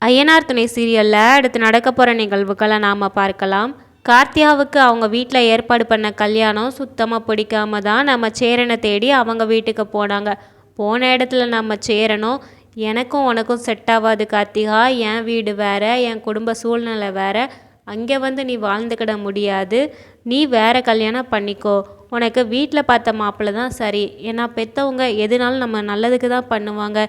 ஐயனார் துணை சீரியலில் அடுத்து நடக்க போகிற நிகழ்வுகளை நாம் பார்க்கலாம். கார்த்தியாவுக்கு அவங்க வீட்டில் ஏற்பாடு பண்ண கல்யாணம் சுத்தமாக பிடிக்காம தான் நம்ம சேரனை தேடி அவங்க வீட்டுக்கு போனாங்க. போன இடத்துல நம்ம சேரனும் எனக்கும் உனக்கும் செட் ஆகாது கார்த்திகா, என் வீடு வேறு, என் குடும்ப சூழ்நிலை வேறு, அங்கே வந்து நீ வாழ்ந்துக்கிட முடியாது, நீ வேறு கல்யாணம் பண்ணிக்கோ, உனக்கு வீட்டில் பார்த்த மாப்பிள்ளை தான் சரி, ஏன்னா பெற்றவங்க எதுனாலும் நம்ம நல்லதுக்கு தான் பண்ணுவாங்க,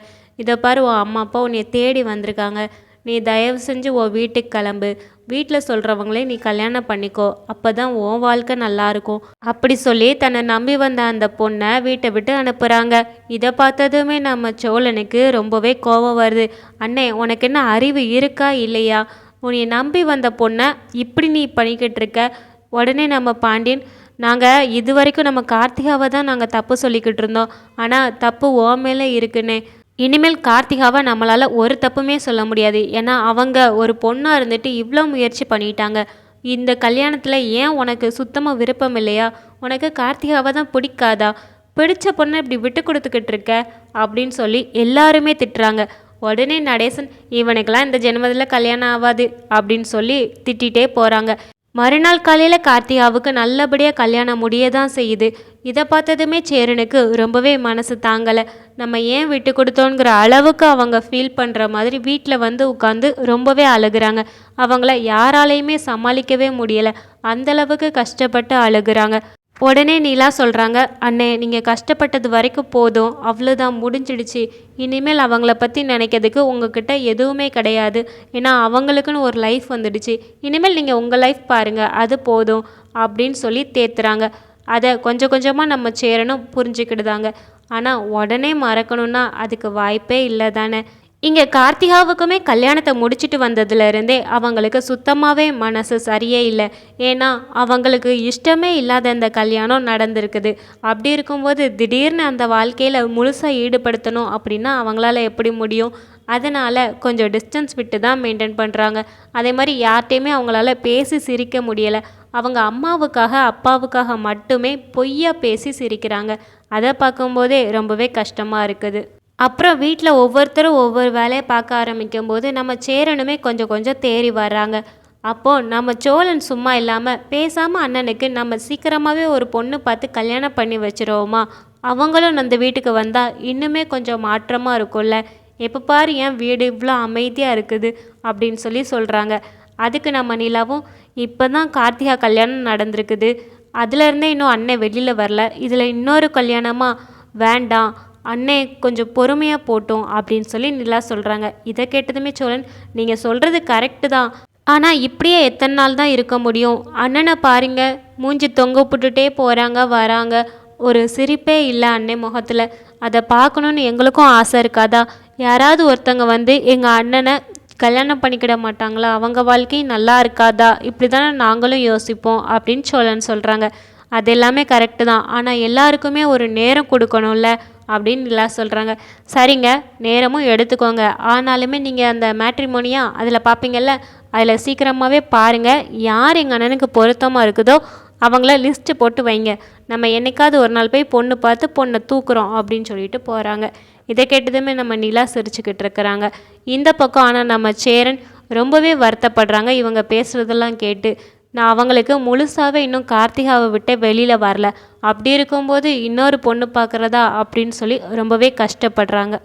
இதை பாரு உன் அம்மா அப்பா உன்னை தேடி வந்திருக்காங்க, நீ தயவு செஞ்சு உன் வீட்டுக்கு கிளம்பு, வீட்டில் சொல்கிறவங்களே நீ கல்யாணம் பண்ணிக்கோ, அப்போ தான் உன் வாழ்க்கை நல்லாயிருக்கும் அப்படி சொல்லி தன்னை நம்பி வந்த அந்த பொண்ணை வீட்டை விட்டு அனுப்புகிறாங்க. இதை பார்த்ததுமே நம்ம சோழனுக்கு ரொம்பவே கோபம் வருது. அண்ணே, உனக்கு என்ன அறிவு இருக்கா இல்லையா? உன்னை நம்பி வந்த பொண்ணை இப்படி நீ பண்ணிக்கிட்டு இருக்க. உடனே நம்ம பாண்டியன், நாங்கள் இது வரைக்கும் நம்ம கார்த்திகாவை தான் நாங்கள் தப்பு சொல்லிக்கிட்டு இருந்தோம், ஆனால் தப்பு ஓ மேலே இருக்குன்னே. இனிமேல் கார்த்திகாவை நம்மளால் ஒரு தப்புமே சொல்ல முடியாது, ஏன்னா அவங்க ஒரு பொண்ணாக இருந்துட்டு இவ்வளோ முயற்சி பண்ணிட்டாங்க. இந்த கல்யாணத்தில் ஏன் உனக்கு சுத்தமாக விருப்பம் இல்லையா? உனக்கு கார்த்திகாவை தான் பிடிக்காதா? பிடிச்ச பொண்ணை இப்படி விட்டு கொடுத்துக்கிட்டு இருக்க அப்படின்னு சொல்லி எல்லாருமே திட்டுறாங்க. உடனே நடேசன், இவனுக்கெல்லாம் இந்த ஜென்மத்தில் கல்யாணம் ஆகாது அப்படின்னு சொல்லி திட்டிகிட்டே போகிறாங்க. மறுநாள் காலையில் கார்த்திகாவுக்கு நல்லபடியாக கல்யாணம் முடிய தான் செய்யுது. இதை பார்த்ததுமே சேரனுக்கு ரொம்பவே மனசு தாங்கலை. நம்ம ஏன் விட்டு கொடுத்தோங்கிற அளவுக்கு அவங்க ஃபீல் பண்ணுற மாதிரி வீட்டில் வந்து உட்காந்து ரொம்பவே அழுகுறாங்க. அவங்கள யாராலையுமே சமாளிக்கவே முடியலை, அந்தளவுக்கு கஷ்டப்பட்டு அழுகுறாங்க. உடனே நீலா சொல்கிறாங்க, அண்ணே நீங்கள் கஷ்டப்பட்டது வரைக்கும் போதும், அவ்வளோதான், முடிஞ்சிடுச்சு, இனிமேல் அவங்கள பற்றி நினைக்கிறதுக்கு உங்ககிட்ட எதுவுமே கிடையாது, ஏன்னா அவங்களுக்குன்னு ஒரு லைஃப் வந்துடுச்சு, இனிமேல் நீங்கள் உங்கள் லைஃப் பாருங்கள், அது போதும் அப்படின்னு சொல்லி தேத்துறாங்க. அதை கொஞ்சம் கொஞ்சமாக நம்ம சேரனும் புரிஞ்சுக்கிடுதாங்க. ஆனால் உடனே மறக்கணும்னா அதுக்கு வாய்ப்பே இல்லை தானே. இங்கே கார்த்திகாவுக்குமே கல்யாணத்தை முடிச்சுட்டு வந்ததுலேருந்தே அவங்களுக்கு சுத்தமாகவே மனசு சரியே இல்லை. ஏன்னா அவங்களுக்கு இஷ்டமே இல்லாத இந்த கல்யாணம் நடந்திருக்குது. அப்படி இருக்கும்போது திடீர்னு அந்த வாழ்க்கையில் முழுசாக ஈடுபடுத்தணும் அப்படின்னா அவங்களால எப்படி முடியும்? அதனால் கொஞ்சம் டிஸ்டன்ஸ் விட்டு தான் மெயின்டைன் பண்ணுறாங்க. அதே மாதிரி யார்கிட்டையுமே அவங்களால பேசி சிரிக்க முடியலை. அவங்க அம்மாவுக்காக அப்பாவுக்காக மட்டுமே பொய்யா பேசி சிரிக்கிறாங்க. அதை பார்க்கும்போதே ரொம்பவே கஷ்டமாக இருக்குது. அப்புறம் வீட்டில் ஒவ்வொருத்தரும் ஒவ்வொரு வேலையை பார்க்க ஆரம்பிக்கும் போது நம்ம சேரனுமே கொஞ்சம் கொஞ்சம் தேறி வர்றாங்க. அப்போது நம்ம சோழன் சும்மா இல்லாமல் பேசாமல் அண்ணனுக்கு நம்ம சீக்கிரமாகவே ஒரு பொண்ணு பார்த்து கல்யாணம் பண்ணி வச்சிருவோமா, அவங்களும் அந்த வீட்டுக்கு வந்தால் இன்னுமே கொஞ்சம் மாற்றமாக இருக்கும்ல, எப்போ பாரு என் வீடு இவ்வளோ அமைதியாக இருக்குது அப்படின்னு சொல்லி சொல்கிறாங்க. அதுக்கு நம்ம நிலாவும், இப்போ தான் கார்த்திகா கல்யாணம் நடந்திருக்குது, அதுலேருந்தே இன்னும் அண்ணன் வெளியில் வரல, இதில் இன்னொரு கல்யாணமாக வேண்டாம், அண்ணே கொஞ்சம் பொறுமையாக போட்டோம் அப்படின்னு சொல்லி நிலா சொல்கிறாங்க. இதை கேட்டதுமே சோழன், நீங்கள் சொல்கிறது கரெக்டு தான், ஆனால் இப்படியே எத்தனை நாள் தான் இருக்க முடியும்? அண்ணனை பாருங்க, மூஞ்சி தொங்க போட்டுட்டே போகிறாங்க வராங்க, ஒரு சிரிப்பே இல்லை அண்ணே முகத்தில், அதை பார்க்கணுன்னு எங்களுக்கும் ஆசை இருக்காதா? யாராவது ஒருத்தங்க வந்து எங்கள் அண்ணனை கல்யாணம் பண்ணிக்கிட மாட்டாங்களா? அவங்க வாழ்க்கையும் நல்லா இருக்காதா? இப்படி தானே நாங்களும் யோசிப்போம் அப்படின்னு சோழன் சொல்கிறாங்க. அது எல்லாமே கரெக்டு தான், ஆனால் எல்லாருக்குமே ஒரு நேரம் கொடுக்கணும்ல அப்படின்னு நிலா சொல்கிறாங்க. சரிங்க, நேரமும் எடுத்துக்கோங்க, ஆனாலுமே நீங்கள் அந்த மேட்ரிமோனியாக அதில் பார்ப்பீங்கள்ல, அதில் சீக்கிரமாகவே பாருங்கள், யார் எங்கள் அண்ணனுக்கு பொருத்தமாக இருக்குதோ அவங்கள லிஸ்ட்டு போட்டு வைங்க, நம்ம என்றைக்காவது ஒரு நாள் போய் பொண்ணு பார்த்து பொண்ணை தூக்குறோம் அப்படின்னு சொல்லிட்டு போகிறாங்க. இதை கேட்டதுமே நம்ம நிலா சிரிச்சுக்கிட்டு இருக்கிறாங்க. இந்த பக்கம் ஆனால் நம்ம சேரன் ரொம்பவே வருத்தப்படுறாங்க இவங்க பேசுகிறதெல்லாம் கேட்டு. நான் அவங்களுக்கு முழுசாகவே இன்னும் கார்த்திகாவை விட்டு வெளியில் வரல, அப்படி இருக்கும்போது இன்னொரு பொண்ணு பார்க்குறதா அப்படின்னு சொல்லி ரொம்பவே கஷ்டப்படுறாங்க.